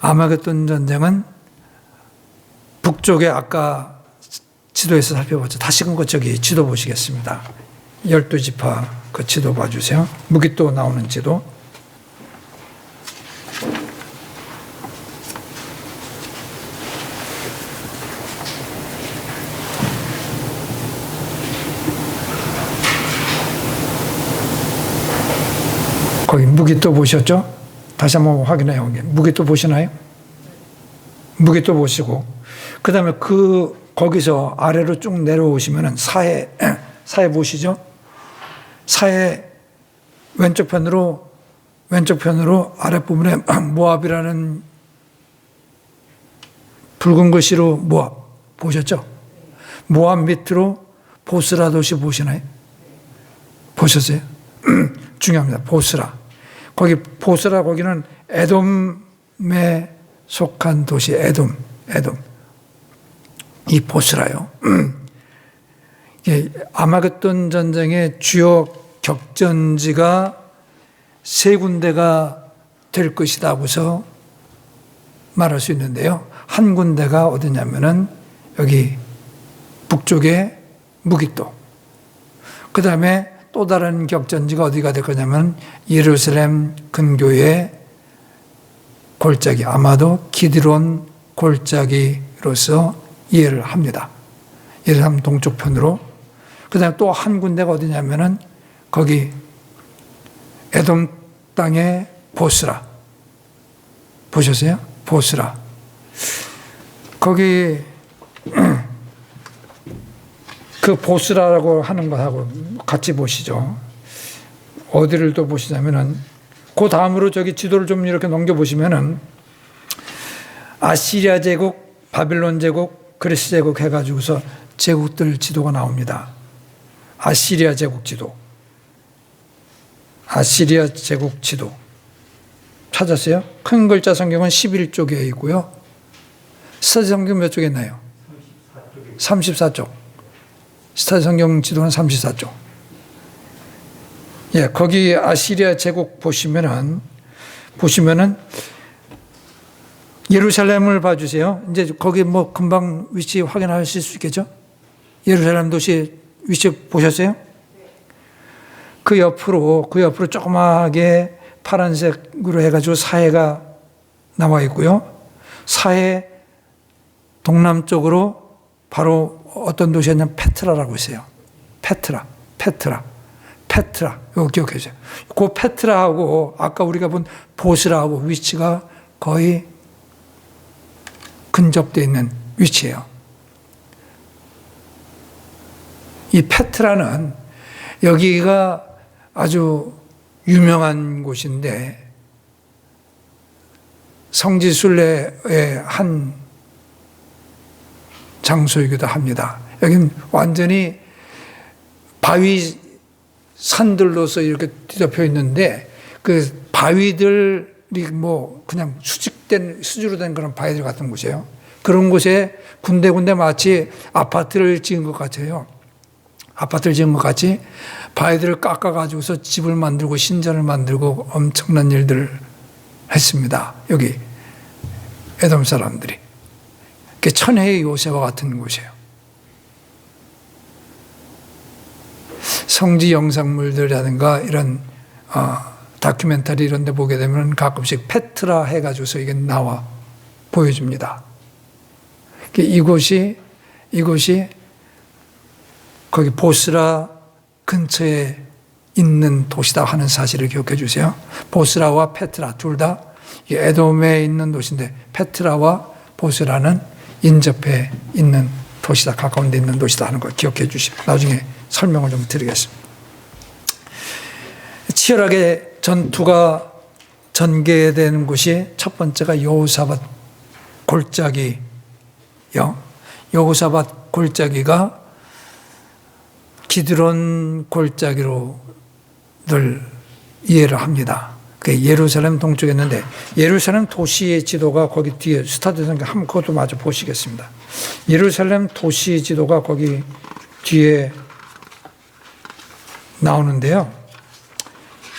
아마겟돈 전쟁은 북쪽에 아까 지도에서 살펴봤죠. 다시금 저기 지도 보시겠습니다. 12지파 그 지도 봐주세요. 무기또 나오는 지도. 거기 무기또 보셨죠? 다시 한번 확인해요. 무기또 보시나요? 무기또 보시고 그 다음에 거기서 아래로 쭉 내려오시면은 사해 보시죠? 사해 왼쪽 편으로 아랫부분에 모압이라는 붉은 글씨로 모압 보셨죠? 모압 밑으로 보스라 도시 보시나요? 보셨어요? 중요합니다. 보스라. 거기 보스라 거기는 에돔에 속한 도시 에돔. 이 보스라요. 아마겟돈 전쟁의 주요 격전지가 세 군데가 될 것이다 하고서 말할 수 있는데요. 한 군데가 어디냐면은 여기 북쪽에 무기또. 그 다음에 또 다른 격전지가 어디가 될 거냐면 예루살렘 근교의 골짜기, 아마도 기드론 골짜기로서 이해를 합니다. 예루살렘 동쪽편으로. 그 다음에 또 한 군데가 어디냐면은 거기 에돔 땅의 보스라. 보셨어요? 보스라. 거기 그 보스라라고 하는 것하고 같이 보시죠. 어디를 또 보시냐면은 그 다음으로 저기 지도를 좀 이렇게 넘겨보시면은 아시리아 제국, 바빌론 제국, 그리스 제국 해가지고서 제국들 지도가 나옵니다. 아시리아 제국 지도. 아시리아 제국 지도. 찾았어요? 큰 글자 성경은 11쪽에 있고요. 스타디 성경 몇 쪽에 있나요? 34쪽. 스타디 성경 지도는 34쪽. 예, 거기 아시리아 제국 보시면은 예루살렘을 봐주세요. 이제 거기 뭐 금방 위치 확인하실 수 있겠죠? 예루살렘 도시 위치 보셨어요? 그 옆으로 조그마하게 파란색으로 해가지고 사해가 나와 있고요. 사해 동남쪽으로 바로 어떤 도시였냐면 페트라라고 있어요. 페트라. 이거 기억해 주세요. 그 페트라하고 아까 우리가 본 보스라하고 위치가 거의 근접되어 있는 위치예요. 이 페트라는 여기가 아주 유명한 곳인데 성지순례의 한 장소이기도 합니다. 여기는 완전히 바위 산들로서 이렇게 뒤덮여 있는데 그 바위들이 뭐 그냥 수주로 된 그런 바위들 같은 곳이에요. 그런 곳에 군데군데 마치 아파트를 지은 것 같아요. 아파트를 지은 것 같이 바위들을 깎아가지고서 집을 만들고 신전을 만들고 엄청난 일들을 했습니다. 여기 에돔 사람들이. 천혜의 요새와 같은 곳이에요. 성지 영상물들이라든가 이런 다큐멘터리 이런 데 보게 되면 가끔씩 페트라 해가지고서 이게 나와 보여줍니다. 이곳이 거기 보스라 근처에 있는 도시다 하는 사실을 기억해 주세요. 보스라와 페트라 둘 다 에돔에 있는 도시인데 페트라와 보스라는 인접해 있는 도시다, 가까운 데 있는 도시다 하는 걸 기억해 주시고 나중에 설명을 좀 드리겠습니다. 치열하게 전투가 전개되는 곳이 첫 번째가 여호사밧 골짜기요. 여호사밧 골짜기가 기드론 골짜기로들 이해를 합니다. 그게 예루살렘 동쪽에 있는데 예루살렘 도시의 지도가 거기 뒤에 스타트 성경 한번 그것도 마저 보시겠습니다. 예루살렘 도시 지도가 거기 뒤에 나오는데요.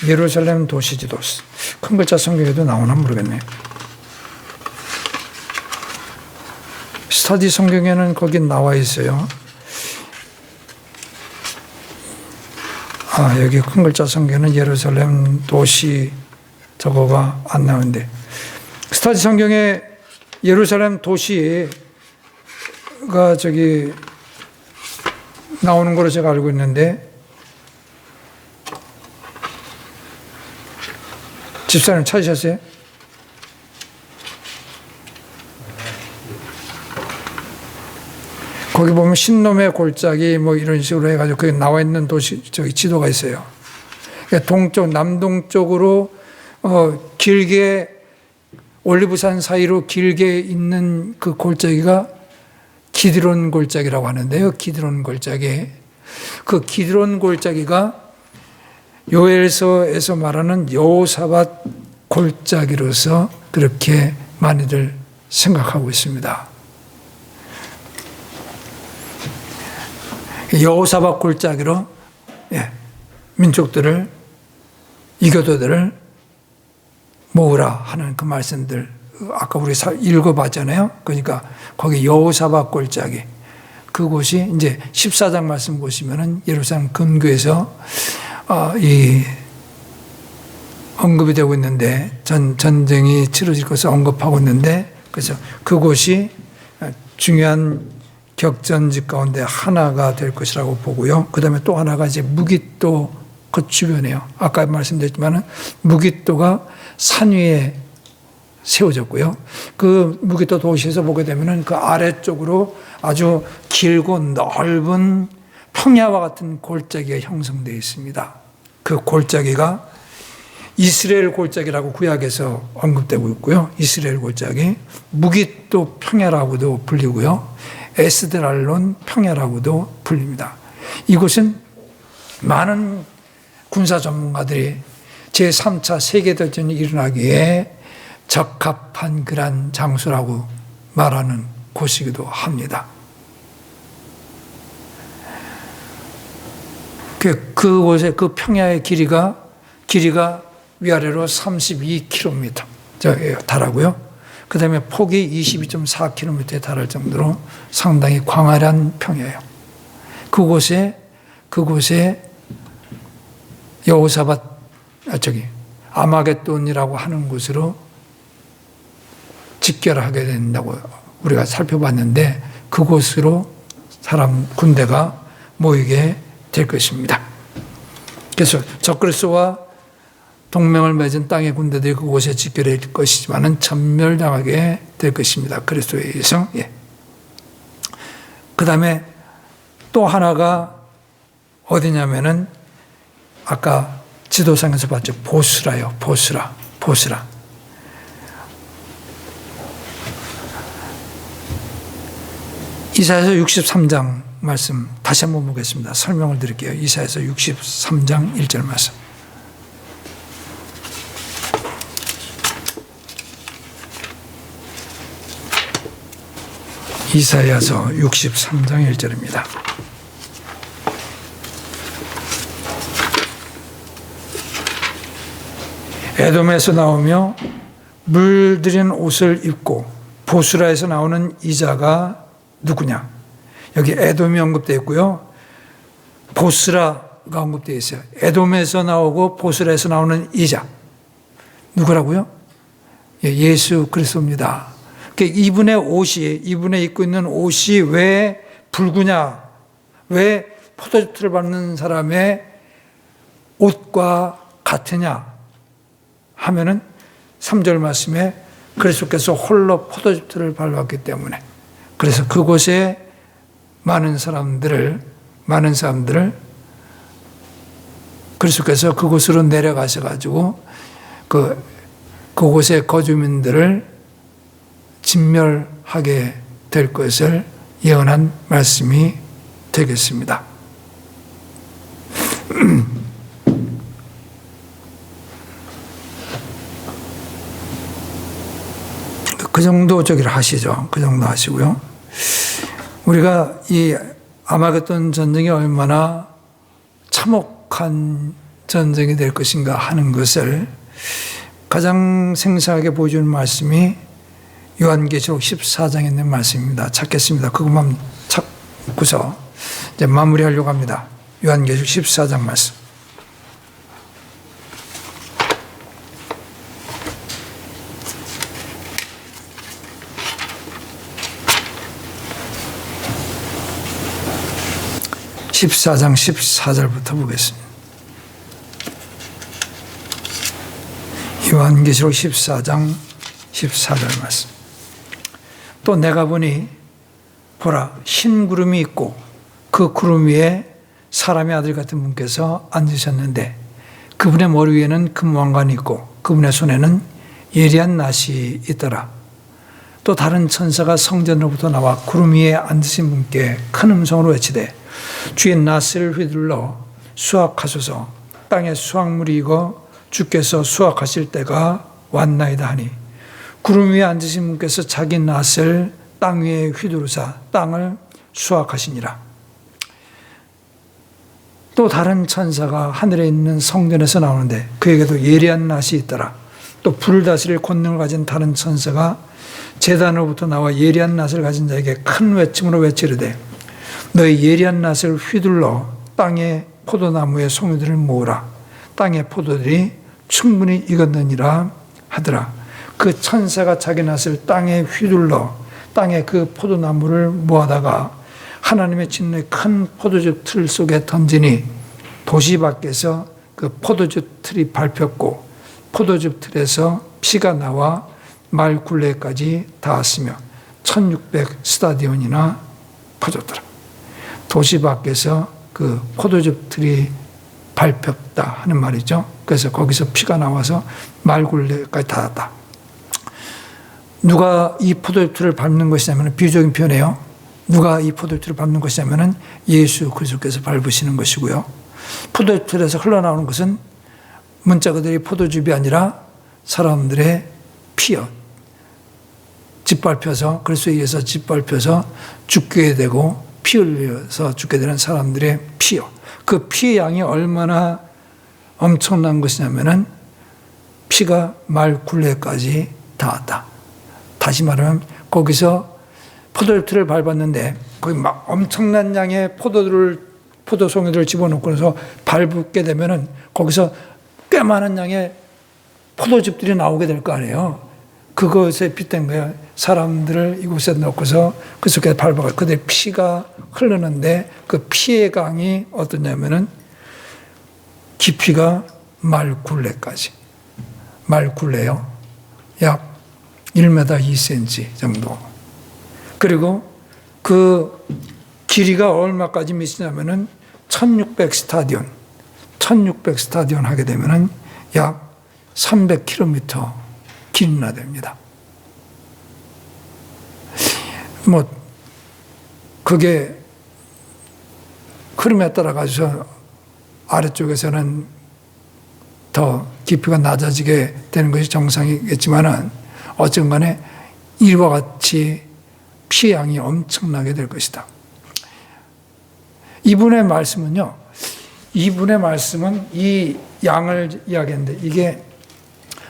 예루살렘 도시 지도 큰 글자 성경에도 나오나 모르겠네요. 스타디 성경에는 거기 나와 있어요. 여기 큰 글자 성경은 예루살렘 도시 저거가 안 나오는데 스타디 성경에 예루살렘 도시가 저기 나오는 걸로 제가 알고 있는데 집사님 찾으셨어요? 거기 보면 신놈의 골짜기 뭐 이런 식으로 해가지고 거기 나와 있는 도시 저기 지도가 있어요. 동쪽 남동쪽으로 길게 올리브산 사이로 길게 있는 그 골짜기가 기드론 골짜기라고 하는데요. 기드론 골짜기. 그 기드론 골짜기가 요엘서에서 말하는 여호사밧 골짜기로서 그렇게 많이들 생각하고 있습니다. 여호사밧 골짜기로 민족들을 이교도들을 모으라 하는 그 말씀들 아까 우리 읽어봤잖아요. 그러니까 거기 여호사밧 골짜기 그곳이 이제 14장 말씀 보시면은 예루살렘 근교에서 이 언급이 되고 있는데 전쟁이 치러질 것을 언급하고 있는데 그래서 그곳이 중요한 격전지 가운데 하나가 될 것이라고 보고요. 그 다음에 또 하나가 이제 무깃도 그 주변에요. 아까 말씀드렸지만은 무깃도가 산 위에 세워졌고요. 그 무깃도 도시에서 보게 되면은 그 아래쪽으로 아주 길고 넓은 평야와 같은 골짜기가 형성되어 있습니다. 그 골짜기가 이스라엘 골짜기라고 구약에서 언급되고 있고요. 이스라엘 골짜기, 무깃도 평야라고도 불리고요. 에스드랄론 평야라고도 불립니다. 이곳은 많은 군사 전문가들이 제3차 세계대전이 일어나기에 적합한 그러한 장소라고 말하는 곳이기도 합니다. 그곳의 그 평야의 길이가 위아래로 32km 달하고요. 그 다음에 폭이 22.4km에 달할 정도로 상당히 광활한 평야예요. 그곳에 여호사밧, 아마겟돈이라고 하는 곳으로 직결하게 된다고 우리가 살펴봤는데 그곳으로 군대가 모이게 될 것입니다. 그래서 적그리스도와 동맹을 맺은 땅의 군대들이 그곳에 집결될 것이지만은 전멸당하게 될 것입니다. 그리스도에 의해서. 그 다음에 또 하나가 어디냐면은 아까 지도상에서 봤죠. 보스라요. 보스라. 이사야서 63장 말씀 다시 한번 보겠습니다. 설명을 드릴게요. 이사야서 63장 1절 말씀. 이사야서 63장 1절입니다. 에돔에서 나오며 물들인 옷을 입고 보스라에서 나오는 이자가 누구냐? 여기 에돔이 언급되어 있고요. 보스라가 언급되어 있어요. 에돔에서 나오고 보스라에서 나오는 이자. 누구라고요? 예수 그리스도입니다. 이분의 입고 있는 옷이 왜 붉으냐? 왜 포도주를 밟는 사람의 옷과 같으냐? 하면은 3절 말씀에 그리스도께서 홀로 포도주를 밟았기 때문에 그래서 그곳에 많은 사람들을 그리스도께서 그곳으로 내려가셔가지고 그곳의 거주민들을 진멸하게 될 것을 예언한 말씀이 되겠습니다. 그 정도 하시죠. 그 정도 하시고요. 우리가 이 아마겟돈 전쟁이 얼마나 참혹한 전쟁이 될 것인가 하는 것을 가장 생생하게 보여주는 말씀이 요한계시록 14장에 있는 말씀입니다. 찾겠습니다. 그것만 찾고서 이제 마무리하려고 합니다. 요한계시록 14장 말씀. (14장 14절부터) 보겠습니다. 요한계시록 14장 14절 말씀. 또 내가 보니 보라 흰 구름이 있고 그 구름 위에 사람의 아들 같은 분께서 앉으셨는데 그분의 머리 위에는 금왕관이 있고 그분의 손에는 예리한 낫이 있더라. 또 다른 천사가 성전으로부터 나와 구름 위에 앉으신 분께 큰 음성으로 외치되 주의 낫을 휘둘러 수확하소서. 땅에 수확물이 익어 주께서 수확하실 때가 왔나이다 하니 구름 위에 앉으신 분께서 자기 낫을 땅 위에 휘두르사 땅을 수확하시니라. 또 다른 천사가 하늘에 있는 성전에서 나오는데 그에게도 예리한 낫이 있더라. 또 불을 다스릴 권능을 가진 다른 천사가 제단으로부터 나와 예리한 낫을 가진 자에게 큰 외침으로 외치르되 너희 예리한 낫을 휘둘러 땅의 포도나무의 송이들을 모으라. 땅의 포도들이 충분히 익었느니라 하더라. 그 천사가 자기 낫을 땅에 휘둘러 땅에 그 포도나무를 모아다가 하나님의 진노의 큰 포도즙 틀 속에 던지니 도시 밖에서 그 포도즙 틀이 밟혔고 포도즙 틀에서 피가 나와 말 굴레까지 닿았으며 1600 스타디온이나 퍼졌더라. 도시 밖에서 그 포도즙 틀이 밟혔다 하는 말이죠. 그래서 거기서 피가 나와서 말 굴레까지 닿았다. 누가 이 포도즙 틀을 밟는 것이냐면 비유적인 표현이에요. 누가 이 포도즙 틀을 밟는 것이냐면 예수 그리스도께서 밟으시는 것이고요. 포도즙 틀에서 흘러나오는 것은 문자 그대로 포도즙이 아니라 사람들의 피요. 짓밟혀서 그리스도에 의해서 짓밟혀서 죽게 되고 피 흘려서 죽게 되는 사람들의 피요. 그 피의 양이 얼마나 엄청난 것이냐면은 피가 말 굴레까지 닿았다. 다시 말하면 거기서 포도즙틀을 밟았는데 거기 막 엄청난 양의 포도송이들을 집어넣고 그래서 밟게 되면은 거기서 꽤 많은 양의 포도즙들이 나오게 될 거 아니에요. 그것에 빗댄 거예요. 사람들을 이곳에 넣고서 그 속에 밟아가지고 그들의 피가 흐르는데 그 피의 강이 어떠냐면은 깊이가 말 굴레까지. 말 굴레요. 약 1m 2cm 정도. 그리고 그 길이가 얼마까지 미치냐면은 1600 스타디온. 1600 스타디온 하게 되면은 약 300km 길이나 됩니다. 뭐, 그게 흐름에 따라 가지고 아래쪽에서는 더 깊이가 낮아지게 되는 것이 정상이겠지만은 어쨌든 간에 이와 같이 피의 양이 엄청나게 될 것이다. 이분의 말씀은 이 양을 이야기하는데 이게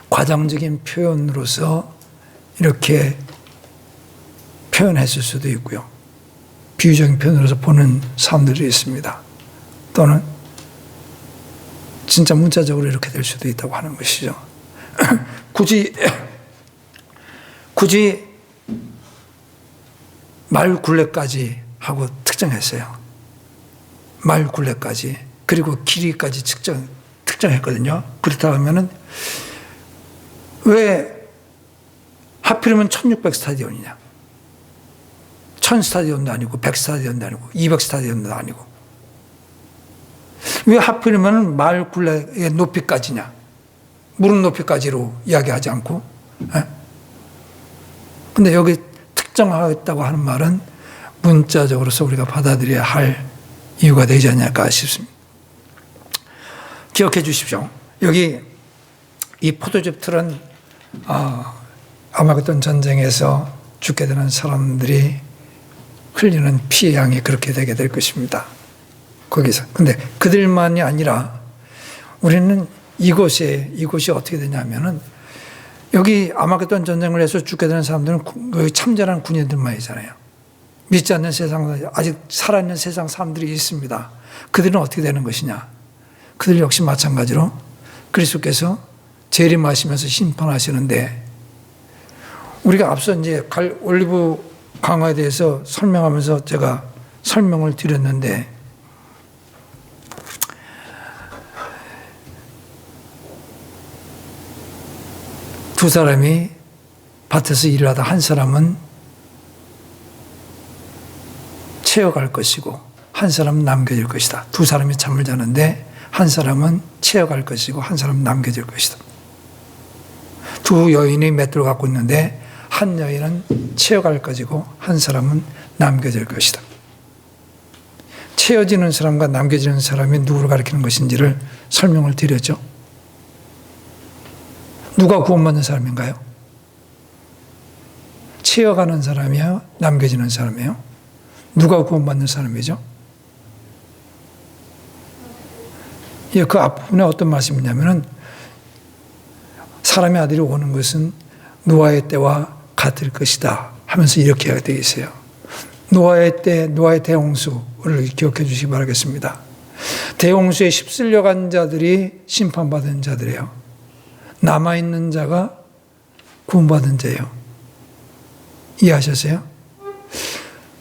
과장적인 표현으로서 이렇게 표현했을 수도 있고요. 비유적인 표현으로서 보는 사람들이 있습니다. 또는 진짜 문자적으로 이렇게 될 수도 있다고 하는 것이죠. 굳이 말 굴레까지 하고 특정했어요. 말 굴레까지. 그리고 길이까지 특정했거든요. 그렇다 하면은 왜 하필이면 1600 스타디온이냐? 1000 스타디온도 아니고 100 스타디온도 아니고 200 스타디온도 아니고 왜 하필이면 말 굴레의 높이까지냐? 무릎 높이까지로 이야기하지 않고 근데 여기 특정하겠다고 하는 말은 문자적으로서 우리가 받아들여야 할 이유가 되지 않을까 싶습니다. 기억해 주십시오. 여기 이 포도즙 틀은 아마겟돈 전쟁에서 죽게 되는 사람들이 흘리는 피의 양이 그렇게 되게 될 것입니다. 거기서. 근데 그들만이 아니라 우리는 이곳이 어떻게 되냐면은 여기 아마겟돈 전쟁을 해서 죽게 되는 사람들은 거기 참전한 군인들만이잖아요. 믿지 않는 세상, 아직 살아있는 세상 사람들이 있습니다. 그들은 어떻게 되는 것이냐? 그들 역시 마찬가지로 그리스도께서 재림하시면서 심판하시는데 우리가 앞서 이제 올리브 강화에 대해서 설명하면서 제가 설명을 드렸는데 두 사람이 밭에서 일을 하다 한 사람은 채어갈 것이고 한 사람은 남겨질 것이다. 두 사람이 잠을 자는데 한 사람은 채어갈 것이고 한 사람은 남겨질 것이다. 두 여인이 맷돌을 갖고 있는데 한 여인은 채어갈 것이고 한 사람은 남겨질 것이다. 채어지는 사람과 남겨지는 사람이 누구를 가리키는 것인지를 설명을 드렸죠. 누가 구원받는 사람인가요? 채어가는 사람이요? 남겨지는 사람이에요? 누가 구원받는 사람이죠? 예, 그 앞부분에 어떤 말씀이냐면은 사람의 아들이 오는 것은 노아의 때와 같을 것이다 하면서 이렇게 되어 있어요. 노아의 때, 노아의 대홍수를 기억해 주시기 바라겠습니다. 대홍수에 휩쓸려간 자들이 심판받은 자들이에요. 남아있는 자가 구원받은 자예요. 이해하셨어요?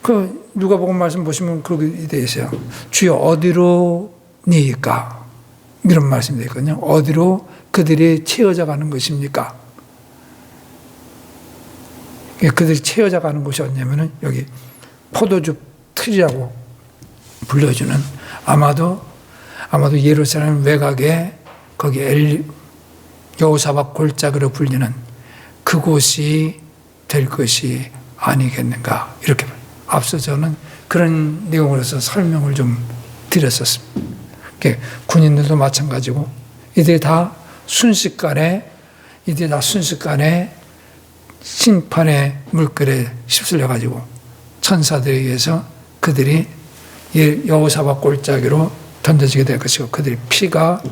그 누가복음 말씀 보시면 그렇게 되어 있어요. 주여 어디로니까? 이런 말씀이 되어 있거든요. 어디로 그들이 채워져 가는 것입니까? 그들이 채워져 가는 곳이 어디냐면은 여기 포도주 틀이라고 불려주는 아마도 예루살렘 외곽에 거기 여호사밧 골짜기로 불리는 그곳이 될 것이 아니겠는가. 이렇게 앞서 저는 그런 내용으로서 설명을 좀 드렸었습니다. 군인들도 마찬가지고 이들이 다 순식간에 심판의 물결에 휩쓸려 가지고 천사들에 의해서 그들이 여호사밧 골짜기로 던져지게 될 것이고 그들의 피가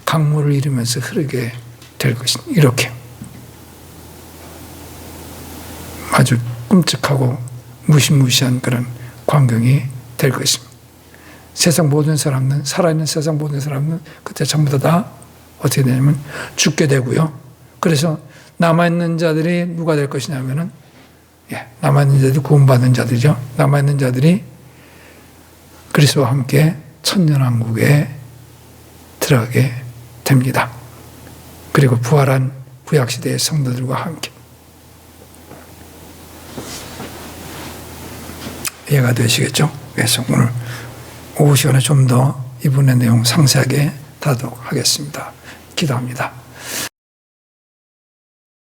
강물을 이루면서 흐르게 될 것이다. 이렇게 아주 끔찍하고 무시무시한 그런 광경이 될 것입니다. 세상 모든 사람은, 살아있는 세상 모든 사람은 그때 전부 다 어떻게 되냐면 죽게 되고요. 그래서 남아있는 자들이 누가 될 것이냐면은, 남아있는 자들이 구원받은 자들이죠. 남아있는 자들이 그리스도와 함께 천년왕국에 들어가게 됩니다. 그리고 부활한 구약시대의 성도들과 함께. 이해가 되시겠죠? 그래서 오늘 오후 시간에 좀 더 이분의 내용 상세하게 다루도록 하겠습니다. 기도합니다.